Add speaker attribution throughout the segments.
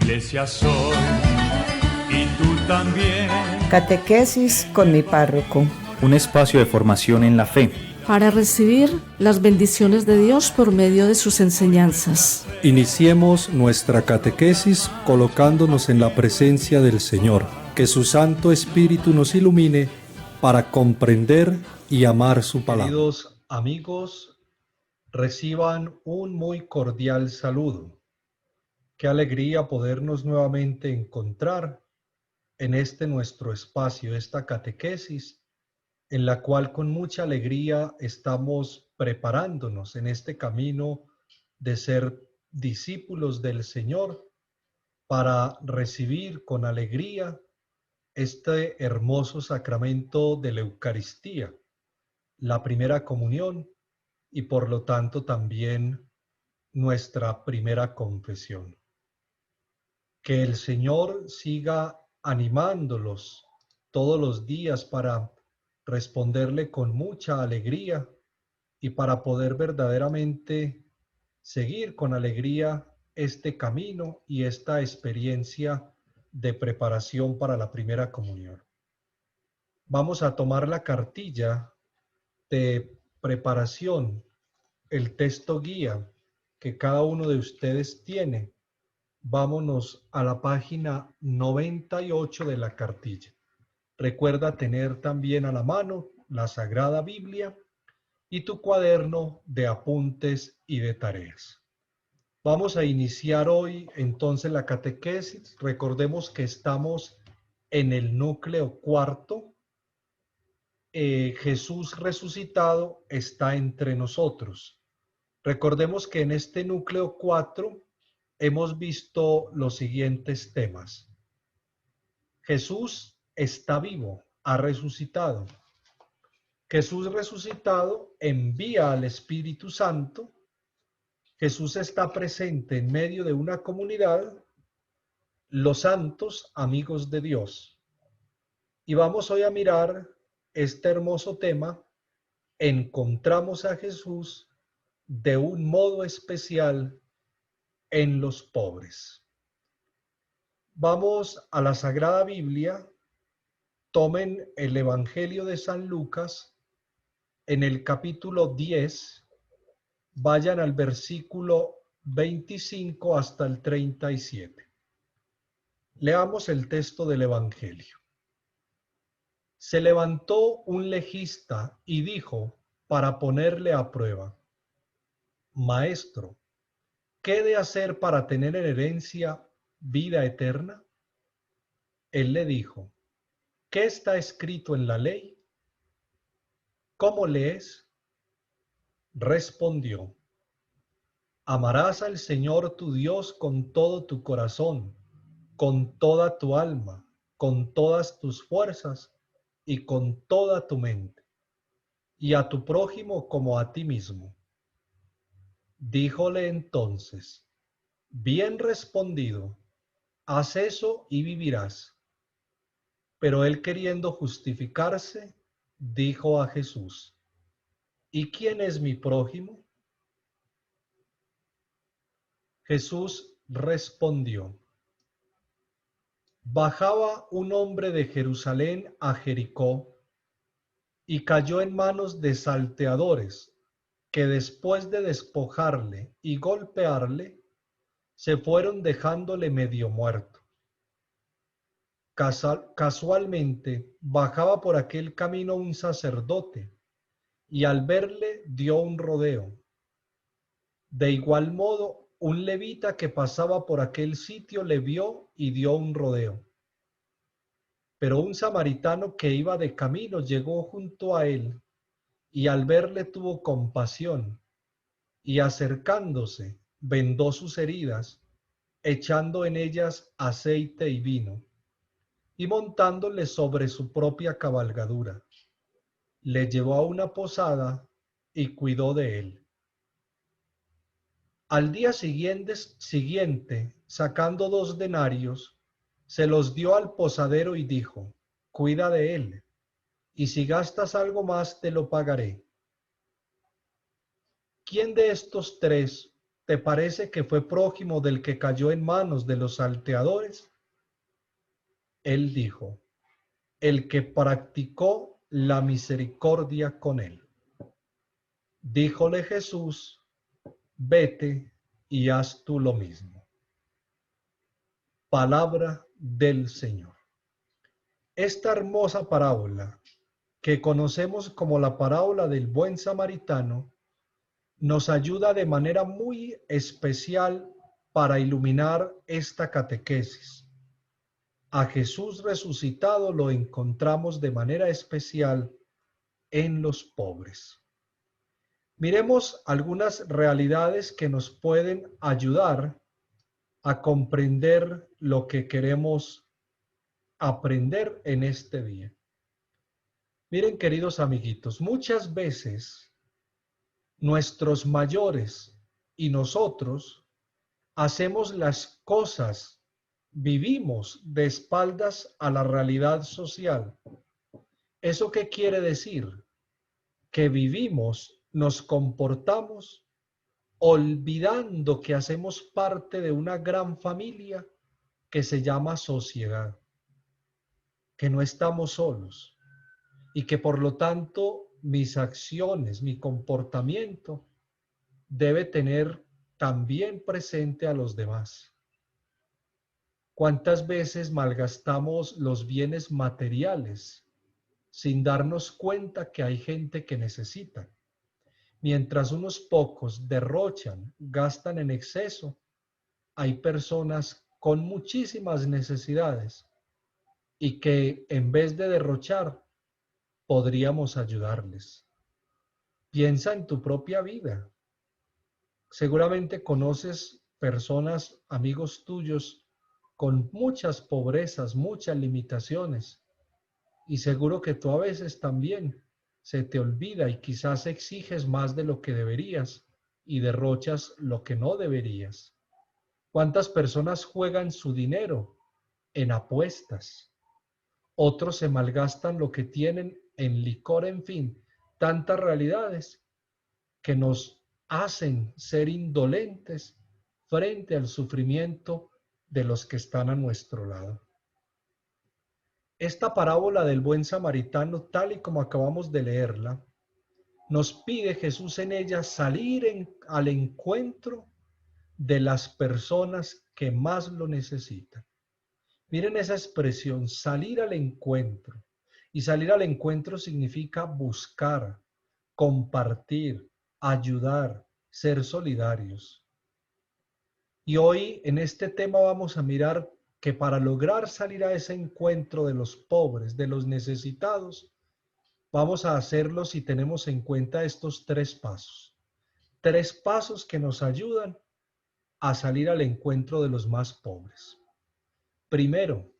Speaker 1: iglesia soy y tú también.
Speaker 2: Catequesis con mi párroco.
Speaker 3: Un espacio de formación en la fe.
Speaker 4: Para recibir las bendiciones de Dios por medio de sus enseñanzas.
Speaker 5: Iniciemos nuestra catequesis colocándonos en la presencia del Señor. Que su Santo Espíritu nos ilumine para comprender y amar su palabra. Queridos amigos, reciban un muy cordial saludo. Qué alegría podernos nuevamente encontrar en este nuestro espacio, esta catequesis, en la cual con mucha alegría estamos preparándonos en este camino de ser discípulos del Señor para recibir con alegría este hermoso sacramento de la Eucaristía, la primera comunión y por lo tanto también nuestra primera confesión. Que el Señor siga animándolos todos los días para responderle con mucha alegría y para poder verdaderamente seguir con alegría este camino y esta experiencia de preparación para la primera comunión. Vamos a tomar la cartilla de preparación, el texto guía que cada uno de ustedes tiene. Vámonos a la página 98 de la cartilla. Recuerda tener también a la mano la Sagrada Biblia y tu cuaderno de apuntes y de tareas. Vamos a iniciar hoy entonces la catequesis. Recordemos que estamos en el núcleo cuarto. Jesús resucitado está entre nosotros. Recordemos que en este núcleo 4 hemos visto los siguientes temas. Jesús está vivo, ha resucitado. Jesús resucitado envía al Espíritu Santo. Jesús está presente en medio de una comunidad, los santos amigos de Dios. Y vamos hoy a mirar este hermoso tema. Encontramos a Jesús de un modo especial en los pobres. Vamos a la Sagrada Biblia. Tomen el Evangelio de San Lucas en el capítulo 10. Vayan al versículo 25 hasta el 37. Leamos el texto del Evangelio. Se levantó un legista y dijo para ponerle a prueba: Maestro, ¿qué he de hacer para tener en herencia vida eterna? Él le dijo: ¿qué está escrito en la ley? ¿Cómo lees? Respondió: amarás al Señor tu Dios con todo tu corazón, con toda tu alma, con todas tus fuerzas y con toda tu mente, y a tu prójimo como a ti mismo. Díjole entonces: bien respondido, haz eso y vivirás. Pero él, queriendo justificarse, dijo a Jesús: ¿y quién es mi prójimo? Jesús respondió: bajaba un hombre de Jerusalén a Jericó y cayó en manos de salteadores, que después de despojarle y golpearle, se fueron dejándole medio muerto. Casualmente bajaba por aquel camino un sacerdote y al verle dio un rodeo. De igual modo, un levita que pasaba por aquel sitio le vio y dio un rodeo. Pero un samaritano que iba de camino llegó junto a él y al verle tuvo compasión y acercándose vendó sus heridas, echando en ellas aceite y vino, y montándole sobre su propia cabalgadura, le llevó a una posada y cuidó de él. Al día siguiente, sacando 2 denarios, se los dio al posadero y dijo: cuida de él, y si gastas algo más te lo pagaré. ¿Quién de estos 3 te parece que fue prójimo del que cayó en manos de los salteadores? Él dijo, el que practicó la misericordia con él. Díjole Jesús, vete y haz tú lo mismo. Palabra del Señor. Esta hermosa parábola, que conocemos como la parábola del buen samaritano, nos ayuda de manera muy especial para iluminar esta catequesis. A Jesús resucitado lo encontramos de manera especial en los pobres. Miremos algunas realidades que nos pueden ayudar a comprender lo que queremos aprender en este día. Miren, queridos amiguitos, muchas veces nuestros mayores y nosotros hacemos las cosas, vivimos de espaldas a la realidad social. ¿Eso qué quiere decir? Que vivimos, nos comportamos olvidando que hacemos parte de una gran familia que se llama sociedad, que no estamos solos y que por lo tanto mis acciones, mi comportamiento debe tener también presente a los demás. ¿Cuántas veces malgastamos los bienes materiales sin darnos cuenta que hay gente que necesita? Mientras unos pocos derrochan, gastan en exceso, hay personas con muchísimas necesidades y que en vez de derrochar, podríamos ayudarles. Piensa en tu propia vida. Seguramente conoces personas, amigos tuyos, con muchas pobrezas, muchas limitaciones, y seguro que tú a veces también se te olvida y quizás exiges más de lo que deberías y derrochas lo que no deberías. ¿Cuántas personas juegan su dinero en apuestas? Otros se malgastan lo que tienen en licor, en fin, tantas realidades que nos hacen ser indolentes frente al sufrimiento de los que están a nuestro lado. Esta parábola del buen samaritano, tal y como acabamos de leerla, nos pide Jesús en ella salir al encuentro de las personas que más lo necesitan. Miren esa expresión, salir al encuentro. Y salir al encuentro significa buscar, compartir, ayudar, ser solidarios. Y hoy en este tema vamos a mirar que para lograr salir a ese encuentro de los pobres, de los necesitados, vamos a hacerlo si tenemos en cuenta estos tres pasos. Tres pasos que nos ayudan a salir al encuentro de los más pobres. Primero,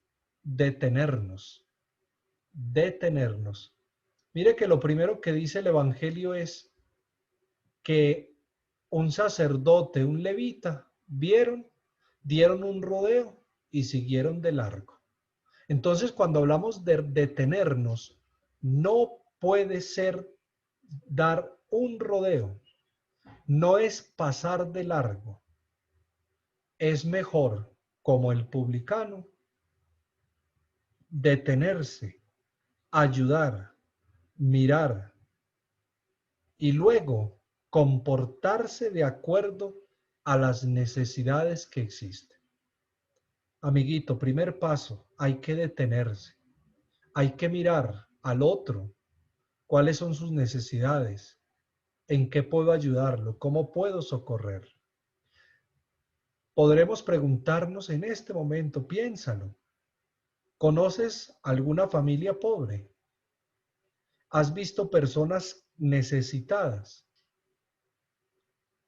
Speaker 5: detenernos. Detenernos. Mire que lo primero que dice el Evangelio es que un sacerdote, un levita, dieron un rodeo y siguieron de largo. Entonces, cuando hablamos de detenernos, no puede ser dar un rodeo, no es pasar de largo. Es mejor, como el publicano, detenerse, ayudar, mirar y luego comportarse de acuerdo a las necesidades que existen. Amiguito, primer paso, hay que detenerse, hay que mirar al otro, cuáles son sus necesidades, en qué puedo ayudarlo, cómo puedo socorrer. Podremos preguntarnos en este momento, piénsalo, ¿conoces alguna familia pobre? ¿Has visto personas necesitadas?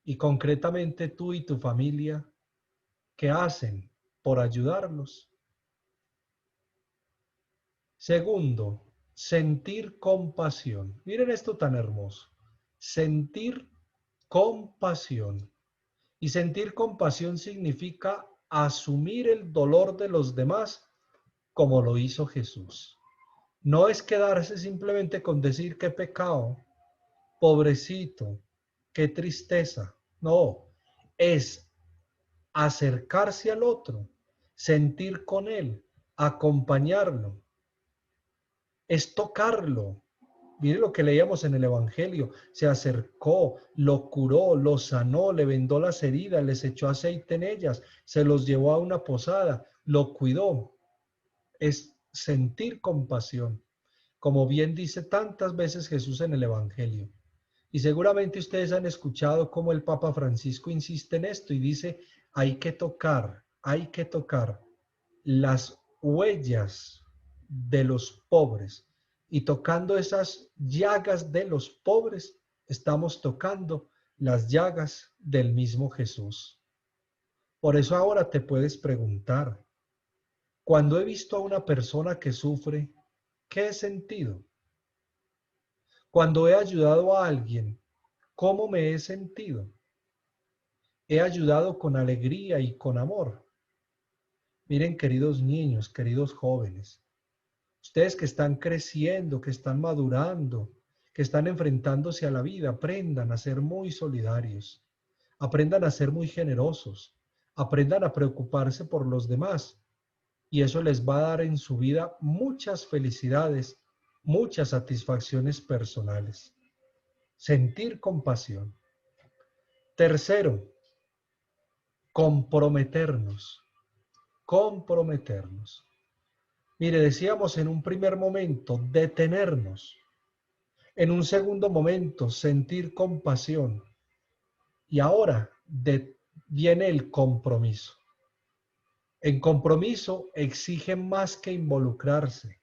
Speaker 5: Y concretamente tú y tu familia, ¿qué hacen por ayudarlos? Segundo, sentir compasión. Miren esto tan hermoso. Sentir compasión. Y sentir compasión significa asumir el dolor de los demás como lo hizo Jesús. No es quedarse simplemente con decir qué pecado, pobrecito, qué tristeza. No, es acercarse al otro, sentir con él, acompañarlo, es tocarlo. Mire lo que leíamos en el Evangelio, se acercó, lo curó, lo sanó, le vendó las heridas, les echó aceite en ellas, se los llevó a una posada, lo cuidó. Es sentir compasión, como bien dice tantas veces Jesús en el Evangelio. Y seguramente ustedes han escuchado cómo el Papa Francisco insiste en esto y dice, hay que tocar las huellas de los pobres. Y tocando esas llagas de los pobres, estamos tocando las llagas del mismo Jesús. Por eso ahora te puedes preguntar, cuando he visto a una persona que sufre, ¿qué he sentido? Cuando he ayudado a alguien, ¿cómo me he sentido? He ayudado con alegría y con amor. Miren, queridos niños, queridos jóvenes, ustedes que están creciendo, que están madurando, que están enfrentándose a la vida, aprendan a ser muy solidarios, aprendan a ser muy generosos, aprendan a preocuparse por los demás, y eso les va a dar en su vida muchas felicidades, muchas satisfacciones personales. Sentir compasión. Tercero, comprometernos. Mire, decíamos en un primer momento, detenernos. En un segundo momento, sentir compasión. Y ahora viene el compromiso. En compromiso exigen más que involucrarse.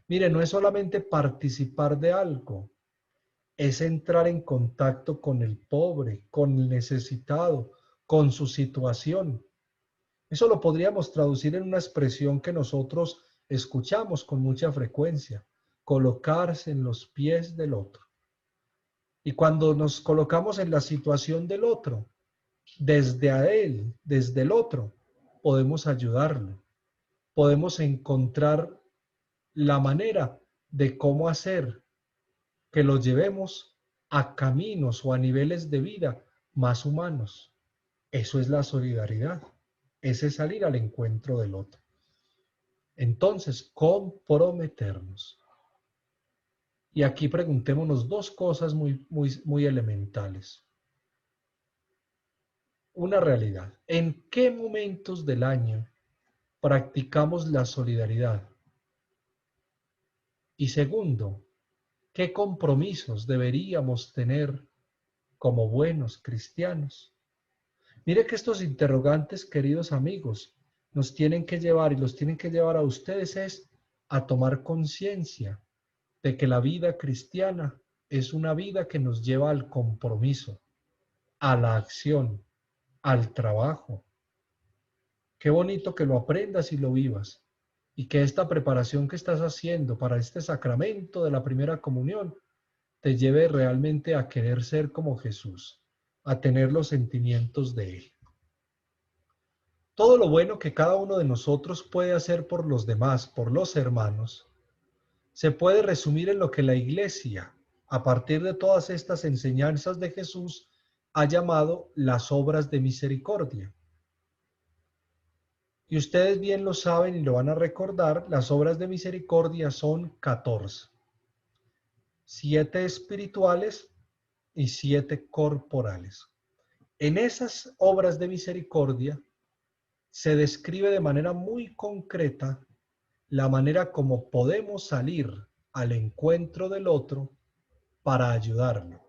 Speaker 5: Mire, no es solamente participar de algo, es entrar en contacto con el pobre, con el necesitado, con su situación. Eso lo podríamos traducir en una expresión que nosotros escuchamos con mucha frecuencia, colocarse en los pies del otro. Y cuando nos colocamos en la situación del otro, desde a él, desde el otro, podemos ayudarlo, podemos encontrar la manera de cómo hacer que lo llevemos a caminos o a niveles de vida más humanos. Eso es la solidaridad, ese es salir al encuentro del otro. Entonces, comprometernos. Y aquí preguntémonos dos cosas muy elementales. Una realidad. ¿En qué momentos del año practicamos la solidaridad? Y segundo, ¿qué compromisos deberíamos tener como buenos cristianos? Mire que estos interrogantes, queridos amigos, nos tienen que llevar y los tienen que llevar a ustedes es a tomar conciencia de que la vida cristiana es una vida que nos lleva al compromiso, a la acción, al trabajo. Qué bonito que lo aprendas y lo vivas y que esta preparación que estás haciendo para este sacramento de la primera comunión te lleve realmente a querer ser como Jesús, a tener los sentimientos de Él. Todo lo bueno que cada uno de nosotros puede hacer por los demás, por los hermanos, se puede resumir en lo que la Iglesia, a partir de todas estas enseñanzas de Jesús, ha llamado las obras de misericordia. Y ustedes bien lo saben y lo van a recordar, las obras de misericordia son 14. 7 espirituales y 7 corporales. En esas obras de misericordia se describe de manera muy concreta la manera como podemos salir al encuentro del otro para ayudarlo,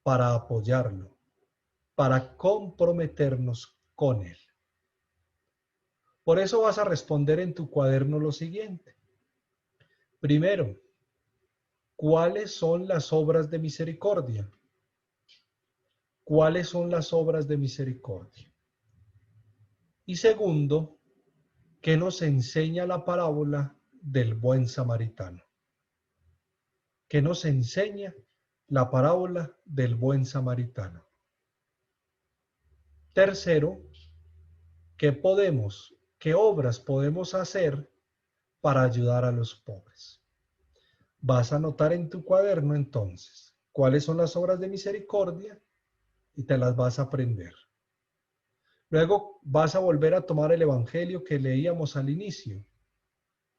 Speaker 5: para apoyarlo, para comprometernos con él. Por eso vas a responder en tu cuaderno lo siguiente. Primero, ¿cuáles son las obras de misericordia? ¿Cuáles son las obras de misericordia? Y segundo, ¿qué nos enseña la parábola del buen samaritano? ¿Qué nos enseña la parábola del buen samaritano? Tercero, ¿qué obras podemos hacer para ayudar a los pobres? Vas a anotar en tu cuaderno entonces cuáles son las obras de misericordia y te las vas a aprender. Luego vas a volver a tomar el evangelio que leíamos al inicio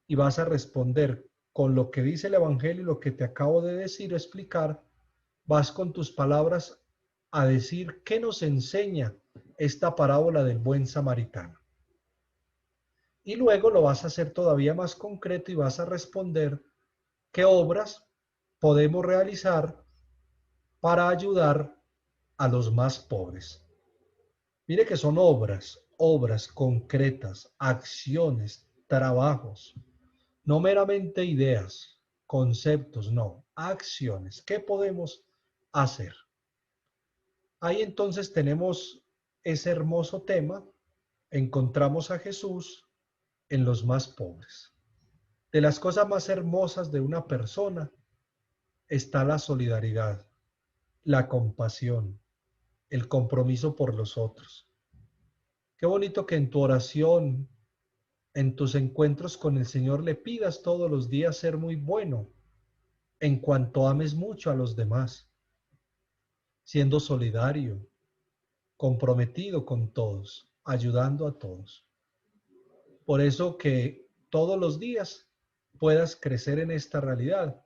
Speaker 5: y vas a responder con lo que dice el evangelio y lo que te acabo de decir o explicar. Vas con tus palabras a decir qué nos enseña esta parábola del buen samaritano. Y luego lo vas a hacer todavía más concreto y vas a responder qué obras podemos realizar para ayudar a los más pobres. Mire que son obras concretas, acciones, trabajos, no meramente ideas, conceptos, no, acciones. ¿Qué podemos hacer? Ahí entonces tenemos ese hermoso tema. Encontramos a Jesús en los más pobres. De las cosas más hermosas de una persona está la solidaridad, la compasión, el compromiso por los otros. Qué bonito que en tu oración, en tus encuentros con el Señor, le pidas todos los días ser muy bueno en cuanto ames mucho a los demás, siendo solidario, comprometido con todos, ayudando a todos. Por eso que todos los días puedas crecer en esta realidad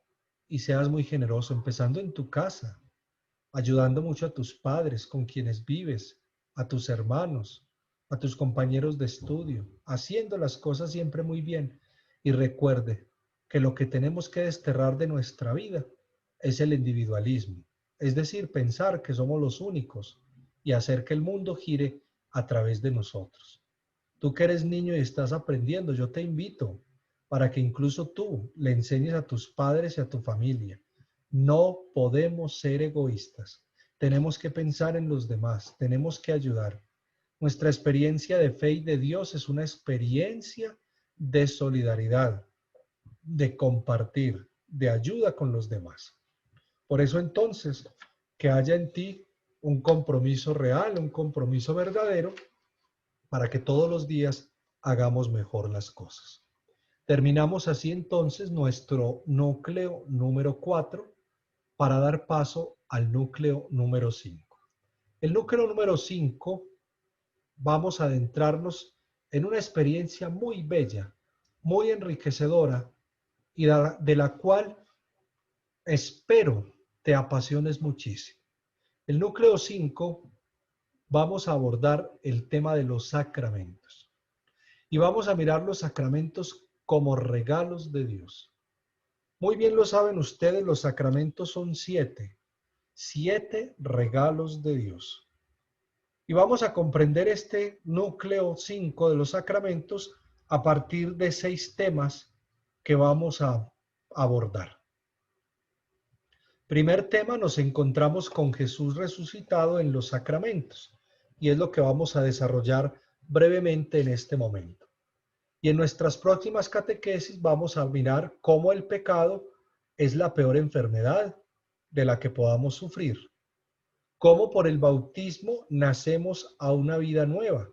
Speaker 5: y seas muy generoso, empezando en tu casa, ayudando mucho a tus padres con quienes vives, a tus hermanos, a tus compañeros de estudio, haciendo las cosas siempre muy bien. Y recuerde que lo que tenemos que desterrar de nuestra vida es el individualismo, es decir, pensar que somos los únicos y hacer que el mundo gire a través de nosotros. Tú que eres niño y estás aprendiendo, yo te invito para que incluso tú le enseñes a tus padres y a tu familia. No podemos ser egoístas. Tenemos que pensar en los demás, tenemos que ayudar. Nuestra experiencia de fe y de Dios es una experiencia de solidaridad, de compartir, de ayuda con los demás. Por eso entonces, que haya en ti un compromiso real, un compromiso verdadero, para que todos los días hagamos mejor las cosas. Terminamos así entonces nuestro núcleo número 4 para dar paso al núcleo número 5. El núcleo número 5 vamos a adentrarnos en una experiencia muy bella, muy enriquecedora y de la cual espero te apasiones muchísimo. El núcleo 5 vamos a abordar el tema de los sacramentos y vamos a mirar los sacramentos como regalos de Dios. Muy bien lo saben ustedes, los sacramentos son 7 regalos de Dios. Y vamos a comprender este núcleo 5 de los sacramentos a partir de 6 temas que vamos a abordar. Primer tema, nos encontramos con Jesús resucitado en los sacramentos, y es lo que vamos a desarrollar brevemente en este momento. Y en nuestras próximas catequesis vamos a mirar cómo el pecado es la peor enfermedad de la que podamos sufrir, cómo por el bautismo nacemos a una vida nueva,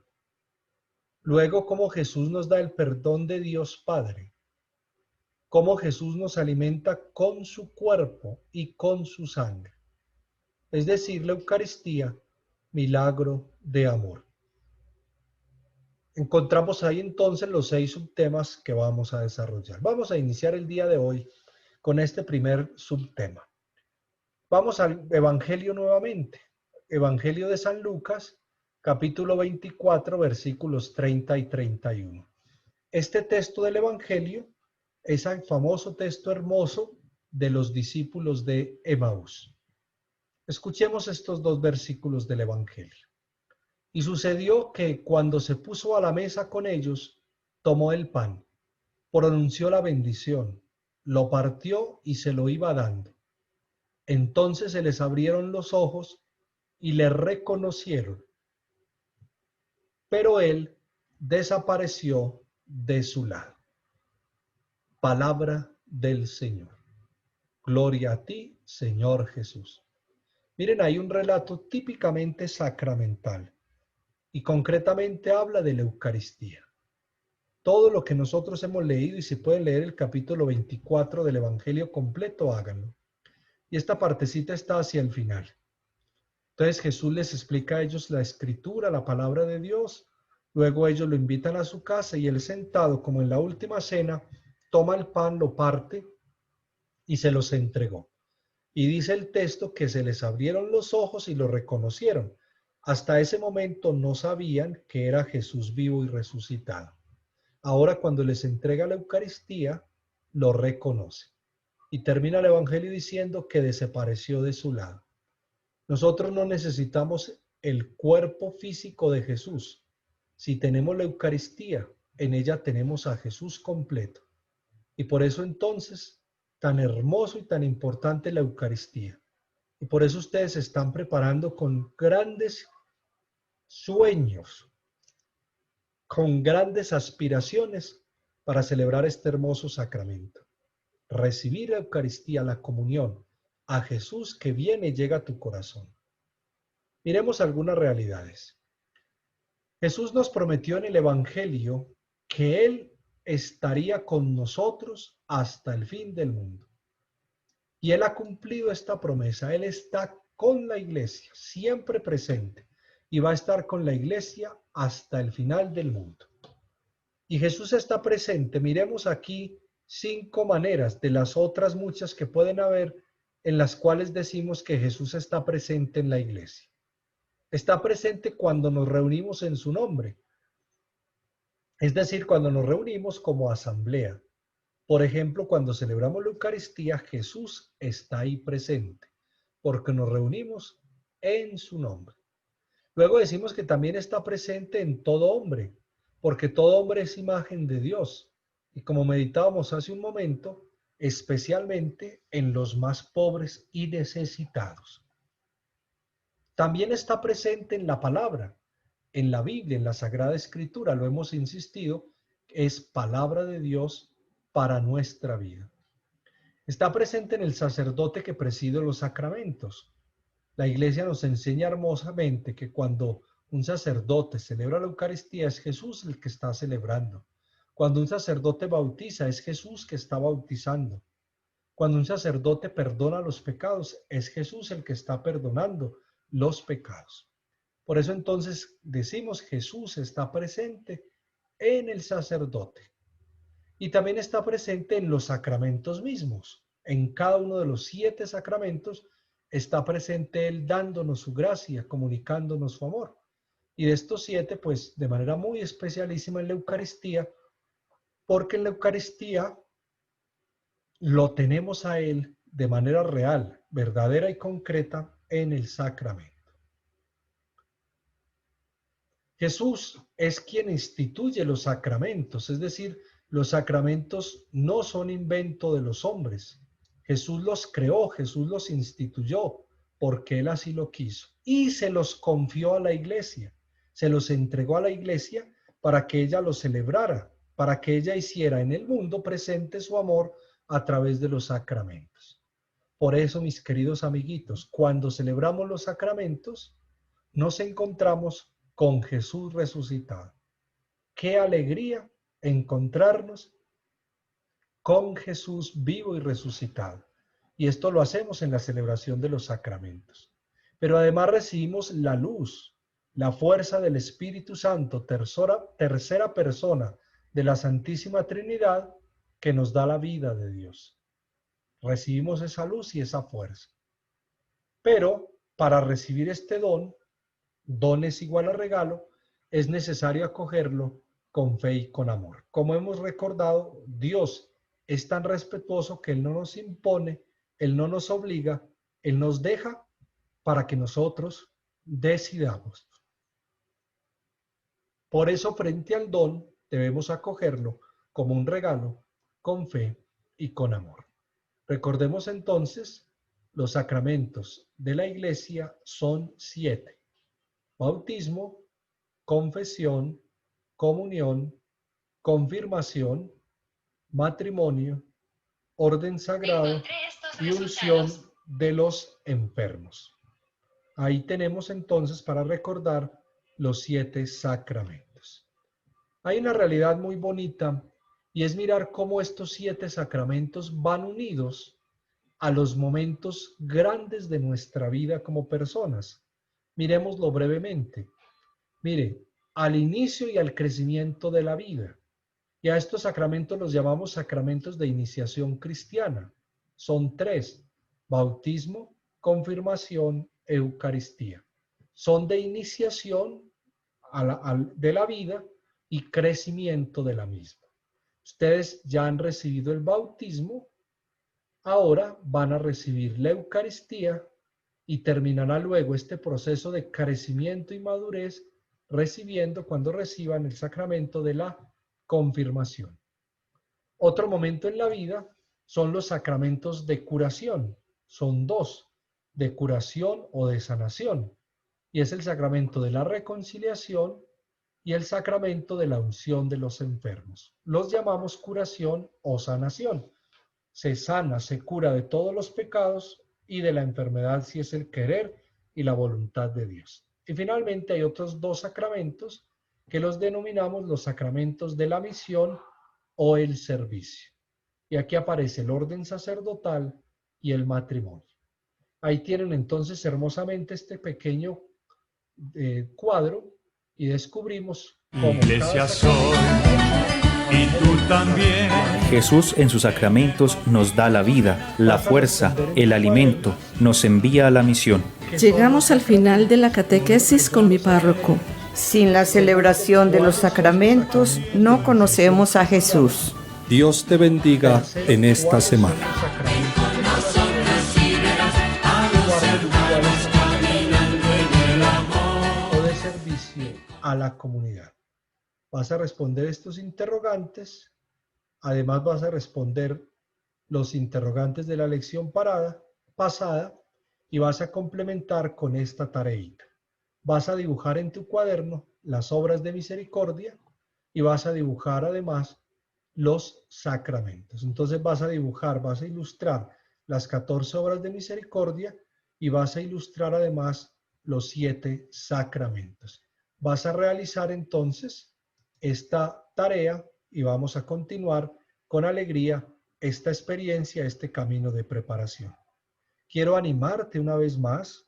Speaker 5: luego cómo Jesús nos da el perdón de Dios Padre, cómo Jesús nos alimenta con su cuerpo y con su sangre, es decir, la Eucaristía, milagro de amor. Encontramos ahí entonces los 6 subtemas que vamos a desarrollar. Vamos a iniciar el día de hoy con este primer subtema. Vamos al Evangelio nuevamente. Evangelio de San Lucas, capítulo 24, versículos 30 y 31. Este texto del Evangelio es el famoso texto hermoso de los discípulos de Emaús. Escuchemos estos 2 versículos del Evangelio. Y sucedió que cuando se puso a la mesa con ellos, tomó el pan, pronunció la bendición, lo partió y se lo iba dando. Entonces se les abrieron los ojos y le reconocieron. Pero él desapareció de su lado. Palabra del Señor. Gloria a ti, Señor Jesús. Miren, hay un relato típicamente sacramental y concretamente habla de la Eucaristía. Todo lo que nosotros hemos leído, y si pueden leer el capítulo 24 del Evangelio completo, háganlo. Y esta partecita está hacia el final. Entonces Jesús les explica a ellos la escritura, la palabra de Dios. Luego ellos lo invitan a su casa y él sentado, como en la última cena, toma el pan, lo parte y se los entregó. Y dice el texto que se les abrieron los ojos y lo reconocieron. Hasta ese momento no sabían que era Jesús vivo y resucitado. Ahora cuando les entrega la Eucaristía, lo reconoce. Y termina el Evangelio diciendo que desapareció de su lado. Nosotros no necesitamos el cuerpo físico de Jesús. Si tenemos la Eucaristía, en ella tenemos a Jesús completo. Y por eso entonces, tan hermoso y tan importante la Eucaristía. Y por eso ustedes se están preparando con grandes sueños, con grandes aspiraciones para celebrar este hermoso sacramento. Recibir la Eucaristía, la comunión, a Jesús que viene y llega a tu corazón. Miremos algunas realidades. Jesús nos prometió en el Evangelio que Él estaría con nosotros hasta el fin del mundo. Y Él ha cumplido esta promesa. Él está con la iglesia, siempre presente, y va a estar con la iglesia hasta el final del mundo. Y Jesús está presente. Miremos aquí 5 maneras de las otras muchas que pueden haber en las cuales decimos que Jesús está presente en la iglesia. Está presente cuando nos reunimos en su nombre. Es decir, cuando nos reunimos como asamblea. Por ejemplo, cuando celebramos la Eucaristía, Jesús está ahí presente, porque nos reunimos en su nombre. Luego decimos que también está presente en todo hombre, porque todo hombre es imagen de Dios. Y como meditábamos hace un momento, especialmente en los más pobres y necesitados. También está presente en la palabra, en la Biblia, en la Sagrada Escritura, lo hemos insistido, es palabra de Dios para nuestra vida. Está presente en el sacerdote que preside los sacramentos. La Iglesia nos enseña hermosamente que cuando un sacerdote celebra la Eucaristía es Jesús el que está celebrando. Cuando un sacerdote bautiza es Jesús que está bautizando. Cuando un sacerdote perdona los pecados es Jesús el que está perdonando los pecados. Por eso entonces decimos Jesús está presente en el sacerdote. Y también está presente en los sacramentos mismos. En cada uno de los 7 sacramentos está presente Él dándonos su gracia, comunicándonos su amor. Y de estos 7, pues de manera muy especialísima en la Eucaristía, porque en la Eucaristía lo tenemos a Él de manera real, verdadera y concreta en el sacramento. Jesús es quien instituye los sacramentos, es decir, los sacramentos no son invento de los hombres. Jesús los creó, Jesús los instituyó, porque Él así lo quiso. Y se los confió a la iglesia, se los entregó a la iglesia para que ella los celebrara, para que ella hiciera en el mundo presente su amor a través de los sacramentos. Por eso, mis queridos amiguitos, cuando celebramos los sacramentos, nos encontramos con Jesús resucitado. ¡Qué alegría encontrarnos con Jesús vivo y resucitado! Y esto lo hacemos en la celebración de los sacramentos. Pero además recibimos la luz, la fuerza del Espíritu Santo, tercera persona de la Santísima Trinidad, que nos da la vida de Dios. Recibimos esa luz y esa fuerza. Pero para recibir este don es igual a regalo, es necesario acogerlo con fe y con amor. Como hemos recordado, Dios es tan respetuoso que Él no nos impone, Él no nos obliga, Él nos deja para que nosotros decidamos. Por eso, frente al don, debemos acogerlo como un regalo, con fe y con amor. Recordemos entonces, los sacramentos de la Iglesia son 7. Bautismo, confesión, comunión, confirmación, matrimonio, orden sagrado y unción de los enfermos. Ahí tenemos entonces para recordar los 7 sacramentos. Hay una realidad muy bonita y es mirar cómo estos 7 sacramentos van unidos a los momentos grandes de nuestra vida como personas. Miremoslo brevemente. Mire, al inicio y al crecimiento de la vida. Y a estos sacramentos los llamamos sacramentos de iniciación cristiana. Son 3: bautismo, confirmación, Eucaristía. Son de iniciación de la vida y crecimiento de la misma. Ustedes ya han recibido el bautismo, ahora van a recibir la Eucaristía y terminará luego este proceso de crecimiento y madurez cuando reciban el sacramento de la confirmación. Otro momento en la vida son los sacramentos de curación. Son 2, de curación o de sanación. Y es el sacramento de la reconciliación y el sacramento de la unción de los enfermos. Los llamamos curación o sanación. Se sana, se cura de todos los pecados y de la enfermedad si es el querer y la voluntad de Dios. Y finalmente hay otros 2 sacramentos que los denominamos los sacramentos de la misión o el servicio. Y aquí aparece el orden sacerdotal y el matrimonio. Ahí tienen entonces hermosamente este pequeño cuadro y descubrimos cómo
Speaker 1: Iglesia soy y tú también.
Speaker 3: Jesús en sus sacramentos nos da la vida, la fuerza, el alimento, nos envía a la misión.
Speaker 4: Llegamos al final de la catequesis con mi párroco.
Speaker 2: Sin la celebración de los sacramentos no conocemos a Jesús.
Speaker 5: Dios te bendiga en esta semana. De servicio a la comunidad. Vas a responder estos interrogantes. Además vas a responder los interrogantes de la lección pasada y vas a complementar con esta tareita. Vas a dibujar en tu cuaderno las obras de misericordia y vas a dibujar además los sacramentos. Entonces vas a ilustrar las 14 obras de misericordia y vas a ilustrar además los 7 sacramentos. Vas a realizar entonces esta tarea y vamos a continuar con alegría esta experiencia, este camino de preparación. Quiero animarte una vez más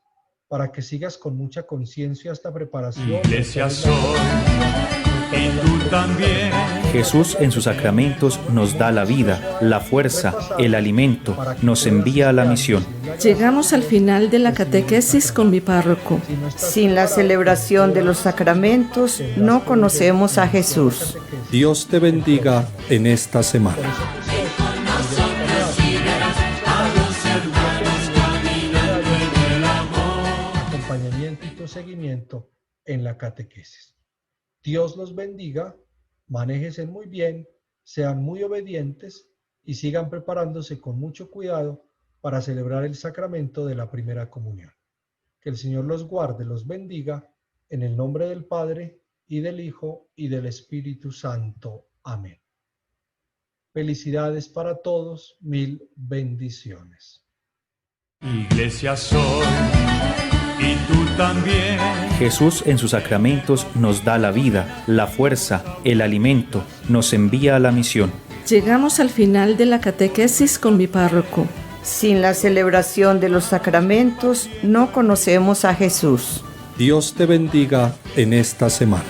Speaker 5: para que sigas con mucha conciencia esta preparación.
Speaker 1: Iglesia soy y tú también.
Speaker 3: Jesús en sus sacramentos nos da la vida, la fuerza, el alimento, nos envía a la misión.
Speaker 4: Llegamos al final de la catequesis con mi párroco.
Speaker 2: Sin la celebración de los sacramentos no conocemos a Jesús.
Speaker 5: Dios te bendiga en esta semana. Acompañamiento y tu seguimiento en la catequesis. Dios los bendiga, manéjense muy bien, sean muy obedientes y sigan preparándose con mucho cuidado para celebrar el sacramento de la primera comunión. Que el Señor los guarde, los bendiga, en el nombre del Padre, y del Hijo, y del Espíritu Santo. Amén. Felicidades para todos, 1000 bendiciones.
Speaker 1: Iglesia soy y tú también.
Speaker 3: Jesús en sus sacramentos nos da la vida, la fuerza, el alimento, nos envía a la misión.
Speaker 4: Llegamos al final de la catequesis con mi párroco.
Speaker 2: Sin la celebración de los sacramentos no conocemos a Jesús.
Speaker 5: Dios te bendiga en esta semana.